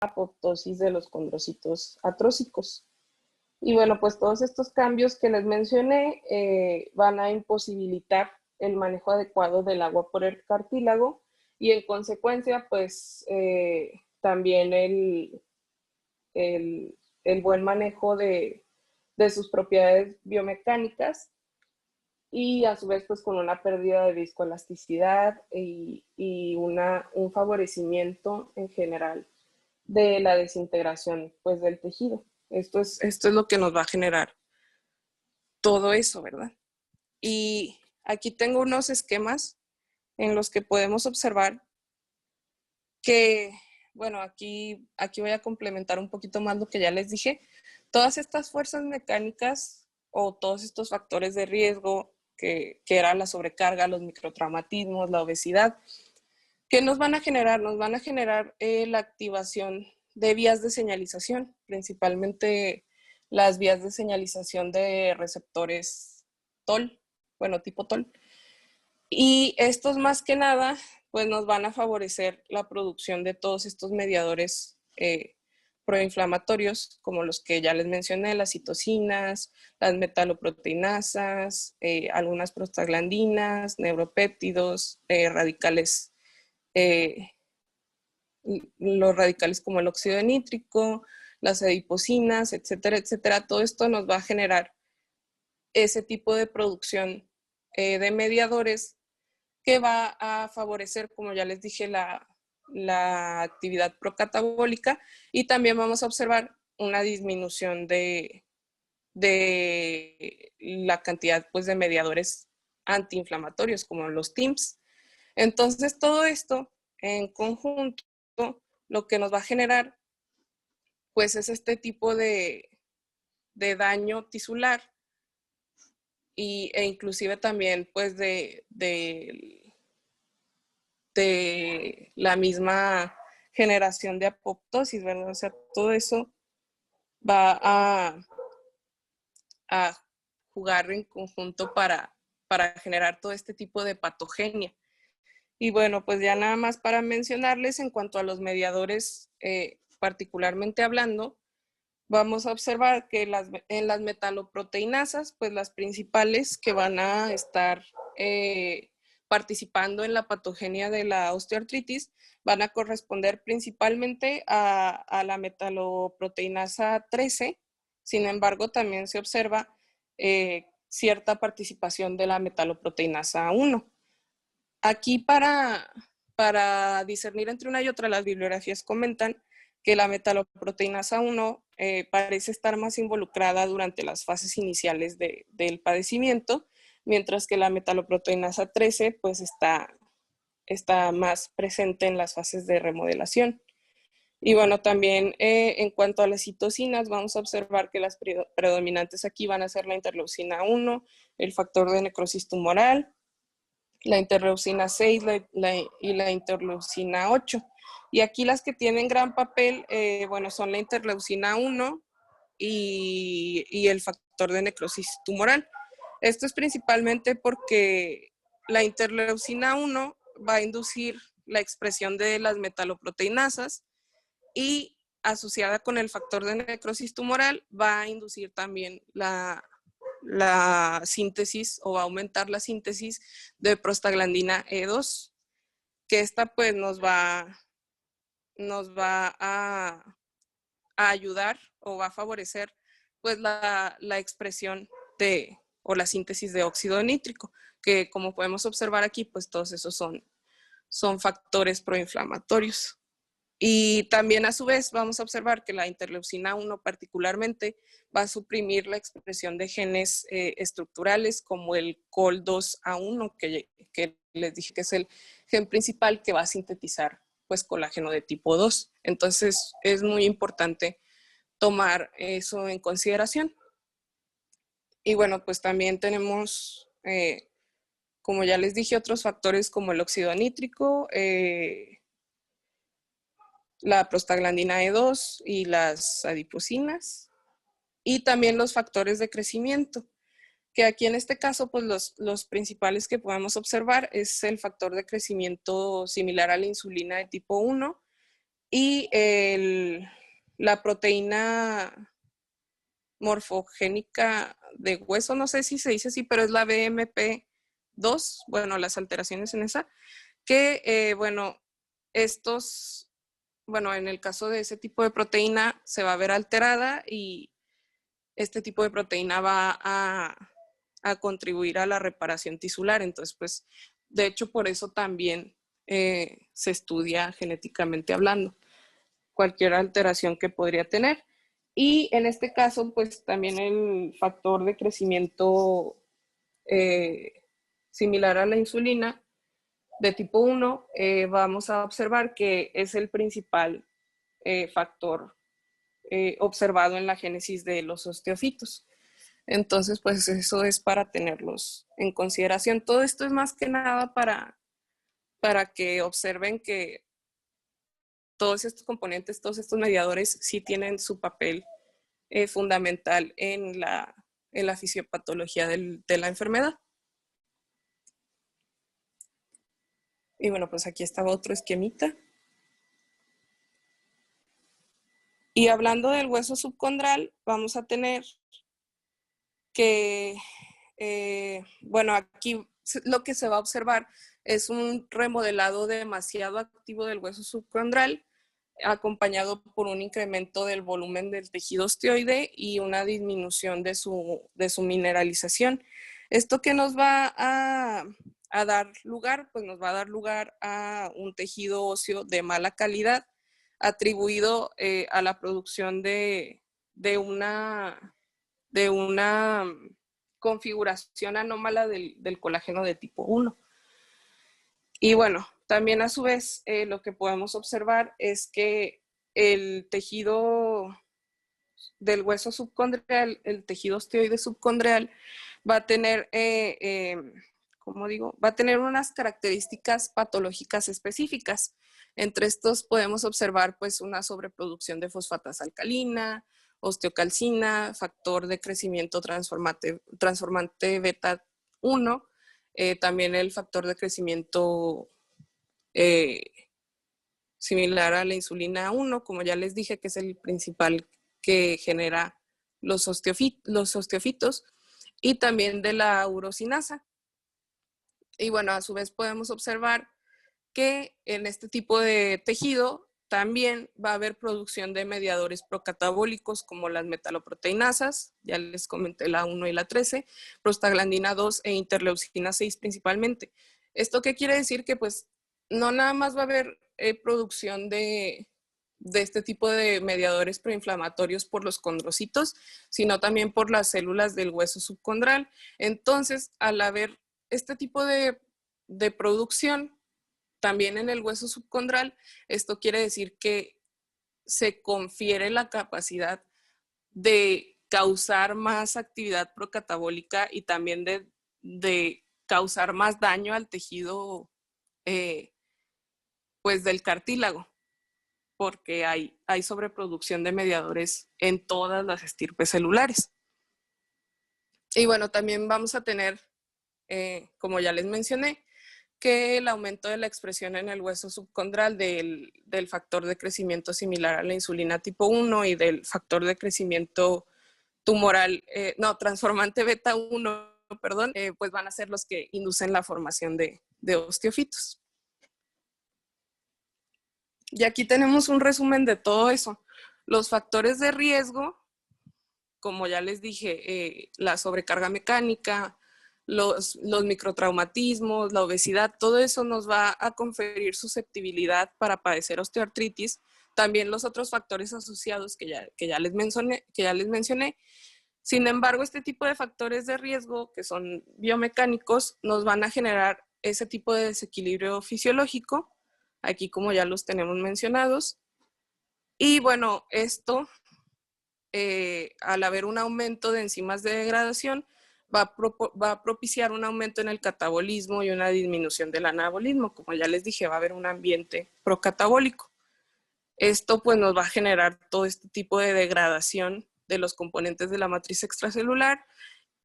apoptosis de los condrocitos atrócicos. Y bueno, pues todos estos cambios que les mencioné van a imposibilitar el manejo adecuado del agua por el cartílago y en consecuencia, pues también el buen manejo de sus propiedades biomecánicas y a su vez pues con una pérdida de viscoelasticidad y un favorecimiento en general de la desintegración pues del tejido. Esto es lo que nos va a generar todo eso, ¿verdad? Y aquí tengo unos esquemas en los que podemos observar que, bueno, aquí voy a complementar un poquito más lo que ya les dije. Todas estas fuerzas mecánicas o todos estos factores de riesgo que era la sobrecarga, los microtraumatismos, la obesidad, ¿qué nos van a generar? Nos van a generar la activación de vías de señalización, principalmente las vías de señalización de receptores TOL, bueno, tipo TOL. Y estos más que nada, pues nos van a favorecer la producción de todos estos mediadores proinflamatorios, como los que ya les mencioné, las citocinas, las metaloproteinasas, algunas prostaglandinas, neuropéptidos, radicales, los radicales como el óxido nítrico, las adipocinas, etcétera, etcétera. Todo esto nos va a generar ese tipo de producción de mediadores que va a favorecer, como ya les dije, la actividad procatabólica y también vamos a observar una disminución de la cantidad pues, de mediadores antiinflamatorios como los TIMPs. Entonces, todo esto en conjunto lo que nos va a generar pues es este tipo de daño tisular e inclusive también pues de la misma generación de apoptosis, ¿verdad? O sea, todo eso va a jugar en conjunto para generar todo este tipo de patogenia. Y bueno, pues ya nada más para mencionarles en cuanto a los mediadores, particularmente hablando, vamos a observar que en las metaloproteinasas, pues las principales que van a estar participando en la patogenia de la osteoartritis van a corresponder principalmente a la metaloproteinasa 13. Sin embargo, también se observa cierta participación de la metaloproteinasa 1. Aquí para discernir entre una y otra, las bibliografías comentan que la metaloproteinasa 1 parece estar más involucrada durante las fases iniciales del padecimiento, mientras que la metaloproteinasa 13 pues está más presente en las fases de remodelación. Y bueno, también en cuanto a las citocinas, vamos a observar que las predominantes aquí van a ser la interleucina 1, el factor de necrosis tumoral, la interleucina 6 y la interleucina 8. Y aquí las que tienen gran papel, bueno, son la interleucina 1 y el factor de necrosis tumoral. Esto es principalmente porque la interleucina 1 va a inducir la expresión de las metaloproteinasas y asociada con el factor de necrosis tumoral va a inducir también la síntesis o va a aumentar la síntesis de prostaglandina E2, que esta pues nos va a ayudar o va a favorecer pues la expresión o la síntesis de óxido nítrico, que como podemos observar aquí, pues todos esos son factores proinflamatorios. Y también a su vez vamos a observar que la interleucina 1 particularmente va a suprimir la expresión de genes estructurales como el COL2A1, que les dije que es el gen principal que va a sintetizar pues colágeno de tipo 2. Entonces es muy importante tomar eso en consideración. Y bueno, pues también tenemos, como ya les dije, otros factores como el óxido nítrico, la prostaglandina E2 y las adipocinas, y también los factores de crecimiento, que aquí en este caso, pues los principales que podemos observar es el factor de crecimiento similar a la insulina de tipo 1, Y la proteína morfogénica de hueso, no sé si se dice así, pero es la BMP2, bueno, las alteraciones en esa, que, bueno, en el caso de ese tipo de proteína se va a ver alterada y este tipo de proteína va a contribuir a la reparación tisular. Entonces, pues, de hecho, por eso también se estudia genéticamente hablando cualquier alteración que podría tener. Y en este caso, pues también el factor de crecimiento similar a la insulina de tipo 1, vamos a observar que es el principal factor observado en la génesis de los osteofitos. Entonces, pues eso es para tenerlos en consideración. Todo esto es más que nada para que observen que todos estos componentes, todos estos mediadores sí tienen su papel fundamental en la fisiopatología de la enfermedad. Y bueno, pues aquí estaba otro esquemita. Y hablando del hueso subcondral, vamos a tener que, bueno, aquí lo que se va a observar es un remodelado demasiado activo del hueso subcondral, acompañado por un incremento del volumen del tejido osteoide y una disminución de su mineralización. ¿Esto qué nos va a dar lugar? Pues nos va a dar lugar a un tejido óseo de mala calidad, atribuido a la producción de una configuración anómala del colágeno de tipo 1. Y bueno, también a su vez lo que podemos observar es que el tejido del hueso subcondrial, el tejido osteoide subcondrial, va a tener, ¿cómo digo? Va a tener unas características patológicas específicas. Entre estos podemos observar pues una sobreproducción de fosfatasa alcalina, osteocalcina, factor de crecimiento transformante beta 1, también el factor de crecimiento similar a la insulina 1, como ya les dije, que es el principal que genera los osteofitos, y también de la urosinasa. Y bueno, a su vez podemos observar que en este tipo de tejido también va a haber producción de mediadores procatabólicos como las metaloproteinasas, ya les comenté la 1 y la 13, prostaglandina 2 e interleucina 6 principalmente. ¿Esto qué quiere decir? Que pues no nada más va a haber producción de este tipo de mediadores proinflamatorios por los condrocitos, sino también por las células del hueso subcondral. Entonces, al haber este tipo de producción, también en el hueso subcondral, esto quiere decir que se confiere la capacidad de causar más actividad procatabólica y también de causar más daño al tejido pues del cartílago, porque hay sobreproducción de mediadores en todas las estirpes celulares. Y bueno, también vamos a tener, como ya les mencioné, que el aumento de la expresión en el hueso subcondral del factor de crecimiento similar a la insulina tipo 1 y del factor de crecimiento tumoral, transformante beta 1, perdón, pues van a ser los que inducen la formación de osteofitos. Y aquí tenemos un resumen de todo eso. Los factores de riesgo, como ya les dije, la sobrecarga mecánica, los microtraumatismos, la obesidad, todo eso nos va a conferir susceptibilidad para padecer osteoartritis. También los otros factores asociados que ya les mencioné. Sin embargo, este tipo de factores de riesgo, que son biomecánicos, nos van a generar ese tipo de desequilibrio fisiológico, aquí como ya los tenemos mencionados. Y bueno, esto, al haber un aumento de enzimas de degradación, va a propiciar un aumento en el catabolismo y una disminución del anabolismo. Como ya les dije, va a haber un ambiente procatabólico. Esto pues nos va a generar todo este tipo de degradación de los componentes de la matriz extracelular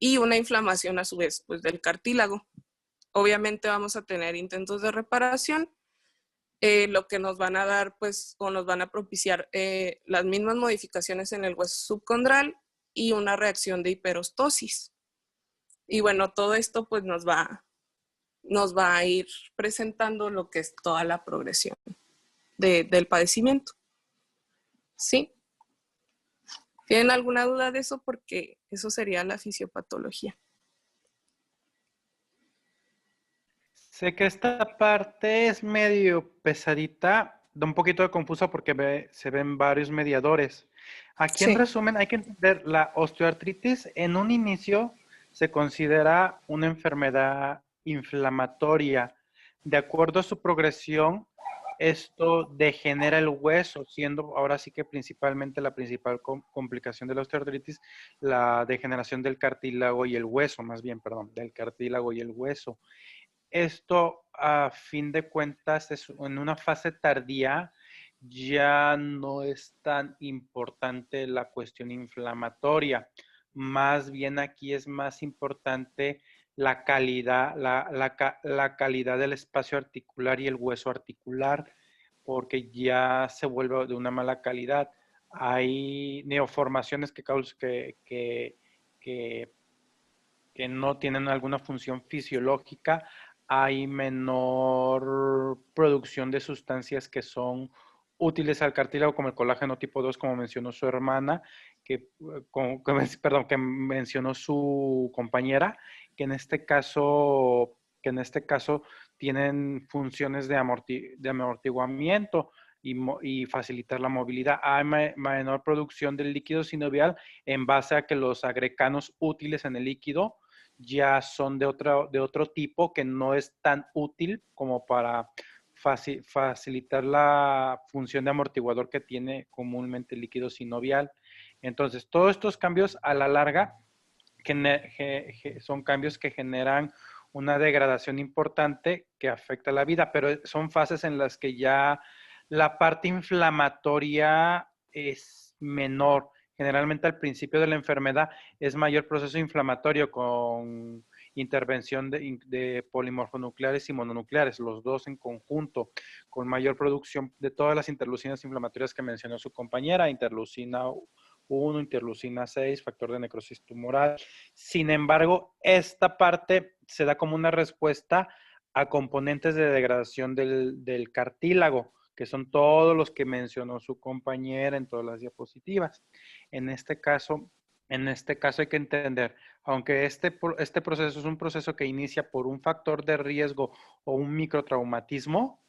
y una inflamación a su vez pues del cartílago. Obviamente vamos a tener intentos de reparación lo que nos van a dar, pues, o nos van a propiciar las mismas modificaciones en el hueso subcondral y una reacción de hiperostosis. Y bueno, todo esto pues nos va a ir presentando lo que es toda la progresión del padecimiento. ¿Sí? ¿Tienen alguna duda de eso? Porque eso sería la fisiopatología. Sé que esta parte es medio pesadita, da un poquito de confusa porque se ven varios mediadores. Aquí en Sí. resumen hay que entender, la osteoartritis en un inicio se considera una enfermedad inflamatoria. De acuerdo a su progresión, esto degenera el hueso, siendo ahora sí que principalmente la principal complicación de la osteoartritis, la degeneración del cartílago y el hueso, más bien, perdón, del cartílago y el hueso. Esto, a fin de cuentas, es en una fase tardía, ya no es tan importante la cuestión inflamatoria. Más bien aquí es más importante la calidad, la calidad del espacio articular y el hueso articular, porque ya se vuelve de una mala calidad. Hay neoformaciones que que no tienen alguna función fisiológica, hay menor producción de sustancias que son útiles al cartílago, como el colágeno tipo 2, como mencionó su hermana, perdón, que mencionó su compañera, que en este caso, tienen funciones de amortiguamiento y facilitar la movilidad. Hay menor producción del líquido sinovial en base a que los agreganos útiles en el líquido ya son de otro tipo que no es tan útil como para facilitar la función de amortiguador que tiene comúnmente el líquido sinovial. Entonces, todos estos cambios a la larga son cambios que generan una degradación importante que afecta la vida, pero son fases en las que ya la parte inflamatoria es menor. Generalmente al principio de la enfermedad es mayor proceso inflamatorio con intervención de polimorfonucleares y mononucleares, los dos en conjunto, con mayor producción de todas las interleucinas inflamatorias que mencionó su compañera, interleucina 1, interleucina 6, factor de necrosis tumoral. Sin embargo, esta parte se da como una respuesta a componentes de degradación del cartílago, que son todos los que mencionó su compañera en todas las diapositivas. En este caso hay que entender, aunque este proceso es un proceso que inicia por un factor de riesgo o un microtraumatismo,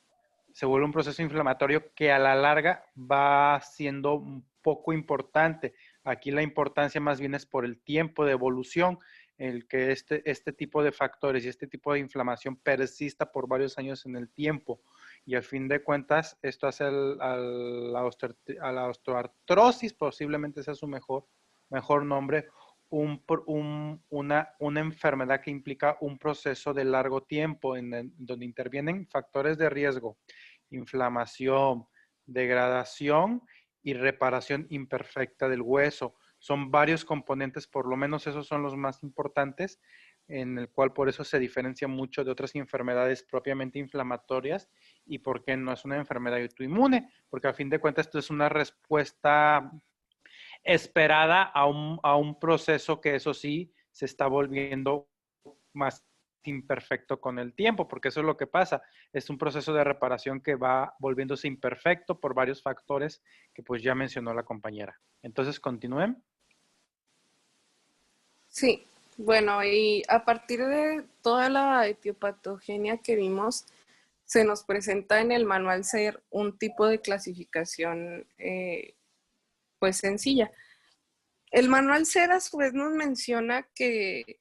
se vuelve un proceso inflamatorio que a la larga va siendo un poco importante. Aquí la importancia más bien es por el tiempo de evolución, el que este tipo de factores y este tipo de inflamación persista por varios años en el tiempo. Y al fin de cuentas, esto hace a la osteoartrosis, posiblemente sea su mejor nombre, una enfermedad que implica un proceso de largo tiempo donde intervienen factores de riesgo, inflamación, degradación y reparación imperfecta del hueso. Son varios componentes, por lo menos esos son los más importantes, en el cual por eso se diferencia mucho de otras enfermedades propiamente inflamatorias y porque no es una enfermedad autoinmune, porque a fin de cuentas esto es una respuesta esperada a un proceso que eso sí se está volviendo más imperfecto con el tiempo, porque eso es lo que pasa. Es un proceso de reparación que va volviéndose imperfecto por varios factores que pues ya mencionó la compañera. Entonces, continúen. Sí, bueno, y a partir de toda la etiopatogenia que vimos, se nos presenta en el manual SER un tipo de clasificación pues sencilla. El manual SER a su vez nos menciona que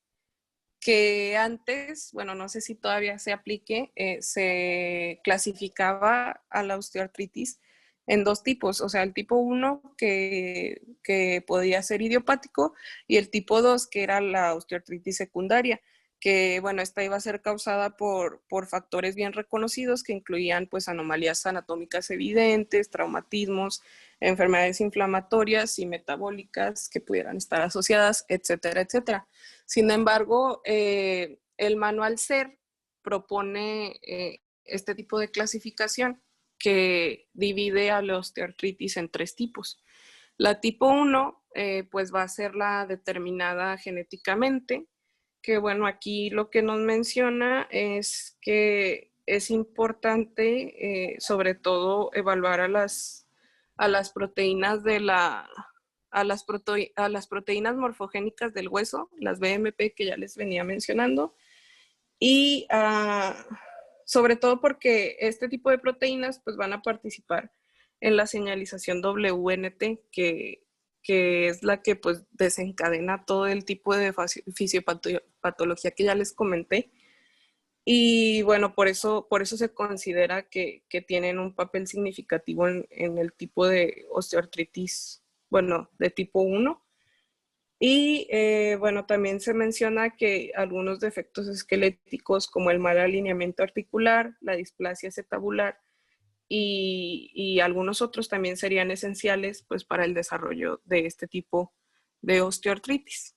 antes, bueno, no sé si todavía se aplique, se clasificaba a la osteoartritis en dos tipos, o sea, el tipo 1 que podía ser idiopático y el tipo 2 que era la osteoartritis secundaria, que bueno, esta iba a ser causada por factores bien reconocidos que incluían pues anomalías anatómicas evidentes, traumatismos, enfermedades inflamatorias y metabólicas que pudieran estar asociadas, etcétera, etcétera. Sin embargo, el manual SER propone este tipo de clasificación que divide a la osteoartritis en 3 tipos. La tipo 1, pues va a ser la determinada genéticamente, que bueno, aquí lo que nos menciona es que es importante, sobre todo, evaluar a las proteínas de la, a las proteínas morfogénicas del hueso, las BMP que ya les venía mencionando, y sobre todo porque este tipo de proteínas pues van a participar en la señalización WNT, que es la que pues desencadena todo el tipo de fisiopatología que ya les comenté. Y bueno, por eso se considera que tienen un papel significativo en el tipo de osteoartritis, bueno, de tipo 1. Y bueno, también se menciona que algunos defectos esqueléticos como el mal alineamiento articular, la displasia acetabular y algunos otros también serían esenciales pues para el desarrollo de este tipo de osteoartritis.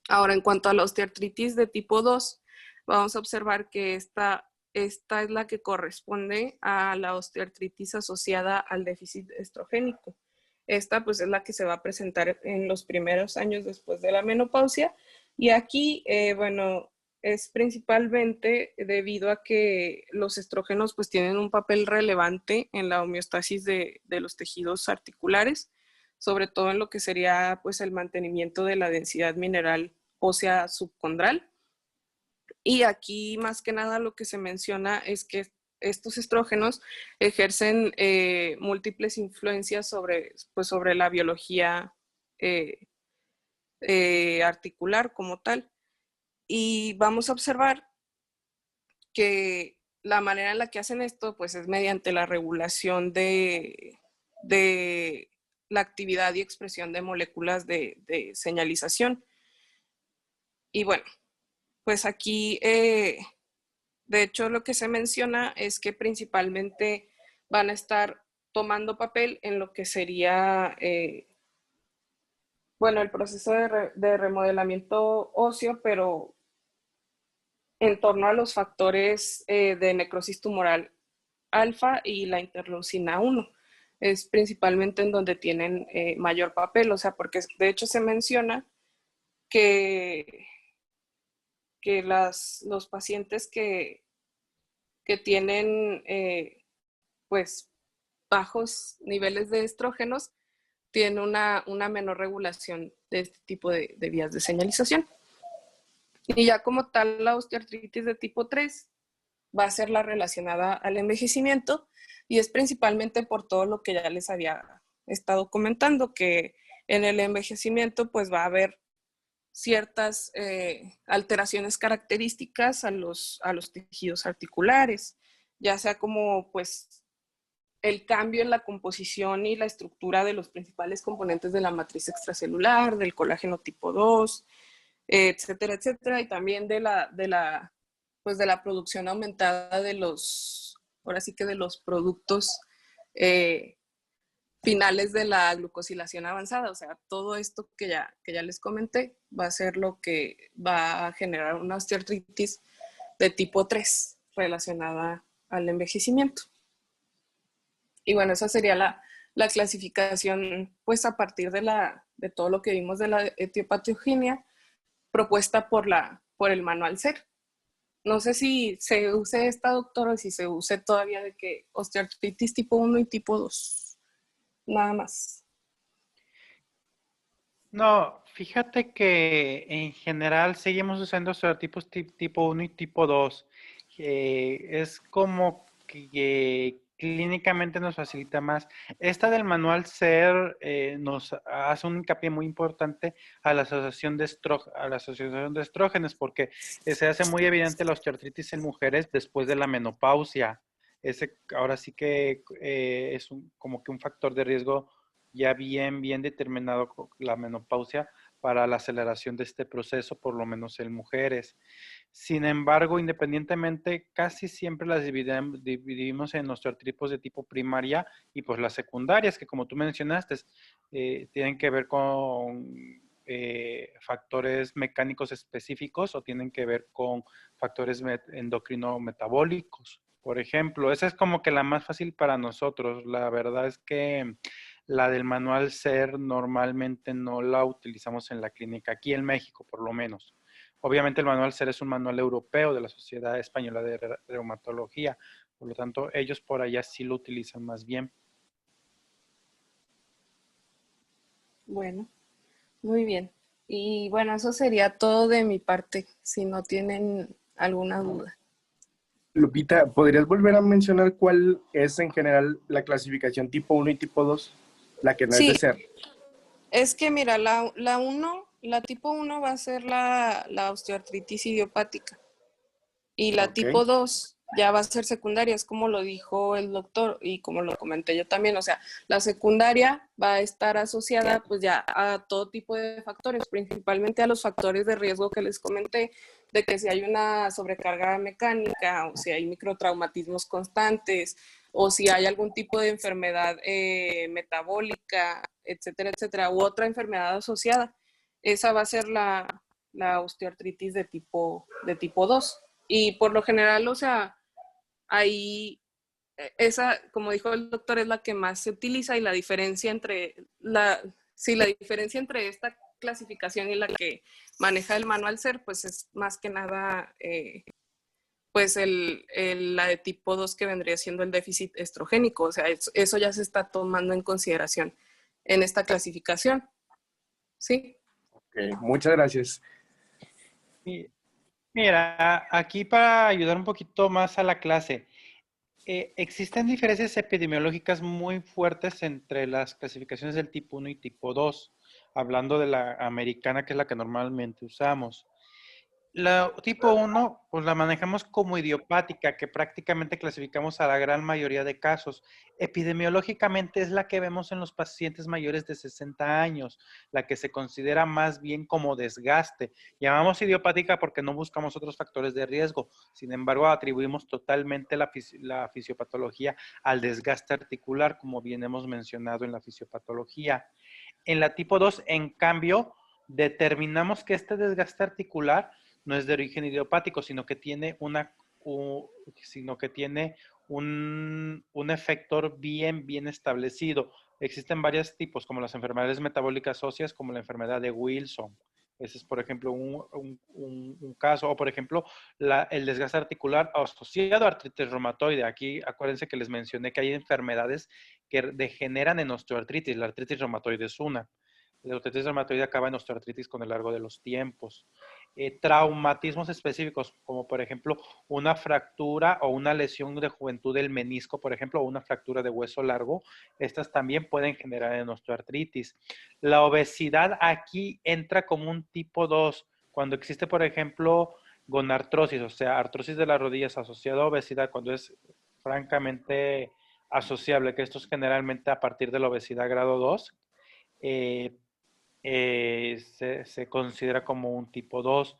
Ahora, en cuanto a la osteoartritis de tipo 2, vamos a observar que esta es la que corresponde a la osteoartritis asociada al déficit estrogénico. Esta pues es la que se va a presentar en los primeros años después de la menopausia y aquí, bueno, es principalmente debido a que los estrógenos pues tienen un papel relevante en la homeostasis de los tejidos articulares, sobre todo en lo que sería pues el mantenimiento de la densidad mineral ósea subcondral. Y aquí más que nada lo que se menciona es que estos estrógenos ejercen múltiples influencias pues sobre la biología eh, articular como tal. Y vamos a observar que la manera en la que hacen esto pues es mediante la regulación de la actividad y expresión de moléculas de señalización. Y bueno, pues aquí de hecho, lo que se menciona es que principalmente van a estar tomando papel en lo que sería, bueno, el proceso de remodelamiento óseo, pero en torno a los factores de necrosis tumoral alfa y la interleucina 1. Es principalmente en donde tienen mayor papel, o sea, porque de hecho se menciona que, que los pacientes que tienen pues bajos niveles de estrógenos tienen una menor regulación de este tipo de vías de señalización. Y ya como tal, la osteoartritis de tipo 3 va a ser la relacionada al envejecimiento y es principalmente por todo lo que ya les había estado comentando, que en el envejecimiento pues va a haber ciertas alteraciones características a los tejidos articulares, ya sea como pues el cambio en la composición y la estructura de los principales componentes de la matriz extracelular, del colágeno tipo 2, etcétera, etcétera, y también pues de la producción aumentada de ahora sí que de los productos eh, finales de la glucosilación avanzada, o sea, todo esto que ya les comenté va a ser lo que va a generar una osteoartritis de tipo 3 relacionada al envejecimiento. Y bueno, esa sería la clasificación, pues a partir de todo lo que vimos de la etiopatogenia propuesta por el manual SER. No sé si se use esta, doctora, o si se use todavía de que osteoartritis tipo 1 y tipo 2. Nada más. No, fíjate que en general seguimos usando estereotipos tipo 1 y tipo 2. Es como que clínicamente nos facilita más. Esta del manual SER nos hace un hincapié muy importante a la asociación a la asociación de estrógenos, porque se hace muy evidente la osteoartritis en mujeres después de la menopausia. Ese ahora sí que es como que un factor de riesgo ya bien determinado con la menopausia para la aceleración de este proceso, por lo menos en mujeres. Sin embargo, independientemente, casi siempre las dividimos en osteoartritis de tipo primaria y pues las secundarias, que como tú mencionaste, tienen que ver con factores mecánicos específicos o tienen que ver con factores endocrino-metabólicos. por ejemplo. Esa es como que la más fácil para nosotros. La verdad es que la del manual SER normalmente no la utilizamos en la clínica, aquí en México por lo menos. Obviamente el manual SER es un manual europeo de la Sociedad Española de Reumatología, por lo tanto ellos por allá sí lo utilizan más bien. Bueno, muy bien. Y bueno, eso sería todo de mi parte, si no tienen alguna duda. Lupita, ¿podrías volver a mencionar cuál es en general la clasificación tipo uno y tipo 2, la que no es de Sí, ser? es que mira, la tipo uno va a ser la osteoartritis idiopática. Y la Ok. tipo 2 ya va a ser secundaria, es como lo dijo el doctor y como lo comenté yo también. O sea, la secundaria va a estar asociada pues ya a todo tipo de factores, principalmente a los factores de riesgo que les comenté, de que si hay una sobrecarga mecánica o si hay microtraumatismos constantes o si hay algún tipo de enfermedad metabólica, etcétera, etcétera, u otra enfermedad asociada. Esa va a ser la osteoartritis de tipo 2. Y por lo general, o sea, ahí esa, como dijo el doctor, es la que más se utiliza y la diferencia entre la diferencia entre esta clasificación y la que maneja el manual SER, pues es más que nada pues la de tipo 2 que vendría siendo el déficit estrogénico. O sea, eso ya se está tomando en consideración en esta clasificación. ¿Sí? Ok, muchas gracias. Y mira, aquí para ayudar un poquito más a la clase, existen diferencias epidemiológicas muy fuertes entre las clasificaciones del tipo 1 y tipo 2, hablando de la americana, que es la que normalmente usamos. La tipo 1, pues la manejamos como idiopática, que prácticamente clasificamos a la gran mayoría de casos. Epidemiológicamente es la que vemos en los pacientes mayores de 60 años, la que se considera más bien como desgaste. Llamamos idiopática porque no buscamos otros factores de riesgo. Sin embargo, atribuimos totalmente la fisiopatología al desgaste articular, como bien hemos mencionado en la fisiopatología. En la tipo 2, en cambio, determinamos que este desgaste articular no es de origen idiopático, sino que tiene un efector bien establecido. Existen varios tipos, como las enfermedades metabólicas óseas, como la enfermedad de Wilson. Ese es, por ejemplo, un caso. O, por ejemplo, el desgaste articular asociado a artritis reumatoide. Aquí, acuérdense que les mencioné que hay enfermedades que degeneran en osteoartritis. La artritis reumatoide es una. La artritis reumatoide acaba en osteoartritis con el largo de los tiempos. Traumatismos específicos, como por ejemplo una fractura o una lesión de juventud del menisco, por ejemplo, o una fractura de hueso largo, estas también pueden generar en osteoartritis. La obesidad aquí entra como un tipo 2, cuando existe, por ejemplo, gonartrosis, o sea, artrosis de las rodillas asociada a obesidad, cuando es francamente asociable, que esto es generalmente a partir de la obesidad grado 2, eh, se considera como un tipo 2.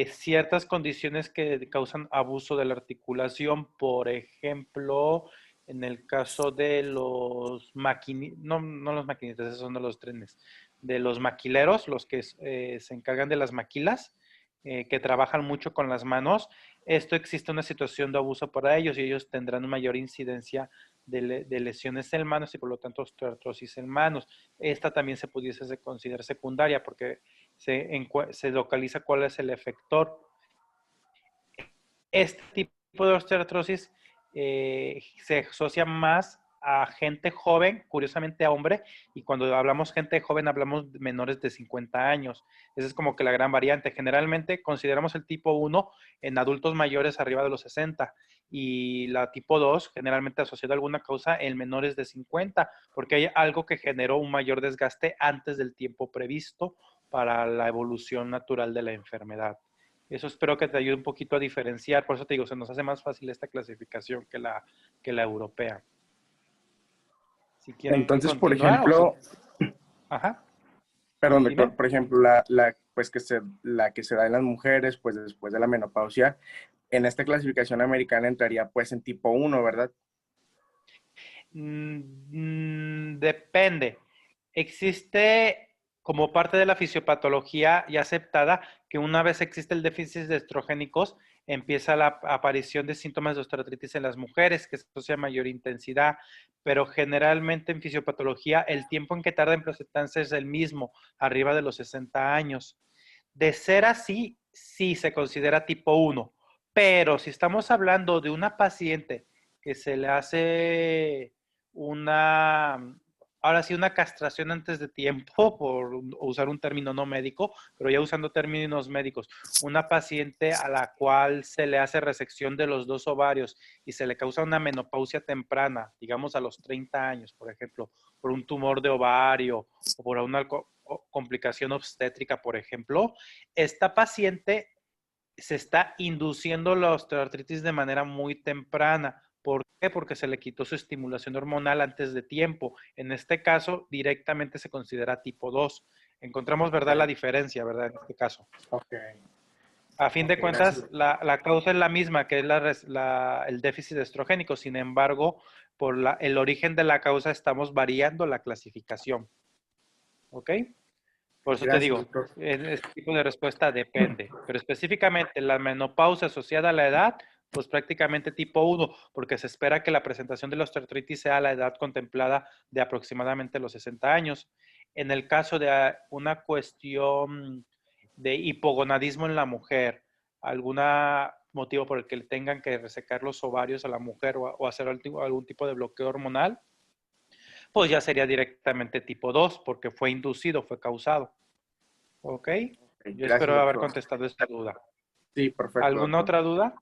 Ciertas condiciones que causan abuso de la articulación, por ejemplo, en el caso de los maquinitas, no los maquinitas, esos son de los trenes, de los maquileros, los que se encargan de las maquilas, que trabajan mucho con las manos, esto existe una situación de abuso para ellos y ellos tendrán mayor incidencia de lesiones en manos y por lo tanto osteoartrosis en manos. Esta también se pudiese considerar secundaria porque se localiza cuál es el efector. Este tipo de osteoartrosis se asocia más a gente joven, curiosamente a hombre, y cuando hablamos gente joven hablamos de menores de 50 años. Esa es como que la gran variante. Generalmente consideramos el tipo 1 en adultos mayores arriba de los 60 y la tipo 2 generalmente asociada a alguna causa en menores de 50, porque hay algo que generó un mayor desgaste antes del tiempo previsto para la evolución natural de la enfermedad. Eso espero que te ayude un poquito a diferenciar, por eso te digo, se nos hace más fácil esta clasificación que la europea. Si quieren Entonces, por continuar o si... ejemplo, Ajá, perdón, doctor, dime. por ejemplo, pues la que se da en las mujeres, pues después de la menopausia, en esta clasificación americana entraría pues en tipo uno, ¿verdad? Depende. Existe como parte de la fisiopatología ya aceptada que una vez existe el déficit de estrogénicos, empieza la aparición de síntomas de osteoartritis en las mujeres, que se asocia a mayor intensidad, pero generalmente en fisiopatología el tiempo en que tarda en presentarse es el mismo, arriba de los 60 años. De ser así, sí se considera tipo 1, pero si estamos hablando de una paciente que se le hace ahora sí, una castración antes de tiempo, por usar un término no médico, pero ya usando términos médicos, una paciente a la cual se le hace resección de los 2 ovarios y se le causa una menopausia temprana, digamos a los 30 años, por ejemplo, por un tumor de ovario o por una complicación obstétrica, por ejemplo, esta paciente se está induciendo la osteoartritis de manera muy temprana. ¿Por qué? Porque se le quitó su estimulación hormonal antes de tiempo. En este caso, directamente se considera tipo 2. Encontramos, ¿verdad? La diferencia, ¿verdad? En este caso. Ok. A fin de cuentas, la causa es la misma, que es el déficit estrogénico. Sin embargo, por el origen de la causa estamos variando la clasificación. ¿Ok? Por eso te digo, doctor. en este tipo de respuesta depende, pero específicamente la menopausia asociada a la edad, pues prácticamente tipo 1, porque se espera que la presentación de la osteoartritis sea a la edad contemplada de aproximadamente los 60 años. En el caso de una cuestión de hipogonadismo en la mujer, algún motivo por el que le tengan que resecar los ovarios a la mujer o hacer algún tipo de bloqueo hormonal, pues ya sería directamente tipo 2, porque fue inducido, fue causado. ¿Ok? Yo Gracias, espero haber doctor. contestado esta duda. Sí, perfecto. ¿Alguna Doctor. otra duda?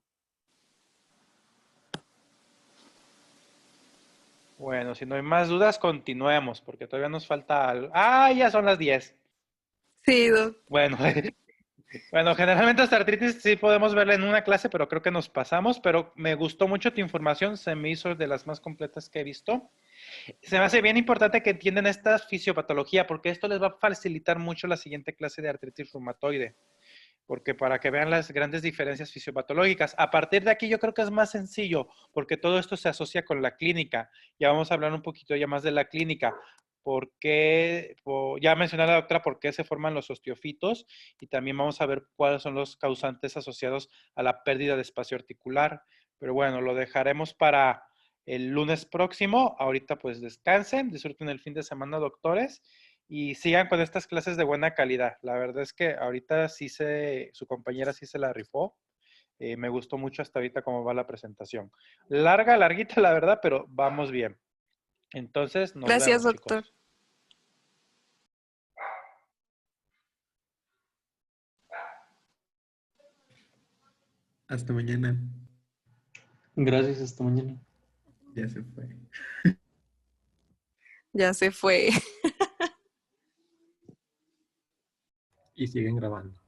Bueno, si no hay más dudas, continuemos, porque todavía nos falta algo. ¡Ah, ya son las 10! Sí, doctor. Bueno, bueno, generalmente esta artritis sí podemos verla en una clase, pero creo que nos pasamos, pero me gustó mucho tu información, se me hizo de las más completas que he visto. Se me hace bien importante que entiendan esta fisiopatología, porque esto les va a facilitar mucho la siguiente clase de artritis reumatoide, porque para que vean las grandes diferencias fisiopatológicas. A partir de aquí yo creo que es más sencillo, porque todo esto se asocia con la clínica. Ya vamos a hablar un poquito ya más de la clínica, porque ya mencioné a la doctora por qué se forman los osteofitos y también vamos a ver cuáles son los causantes asociados a la pérdida de espacio articular. Pero bueno, lo dejaremos para el lunes próximo. Ahorita pues descansen, disfruten el fin de semana, doctores, y sigan con estas clases de buena calidad. La verdad es que ahorita su compañera sí se la rifó. Me gustó mucho hasta ahorita cómo va la presentación. Larguita la verdad, pero vamos bien. Entonces, nos Gracias, vemos, doctor. chicos. Hasta mañana. Gracias, hasta mañana. Ya se fue. Ya se fue. Y siguen grabando.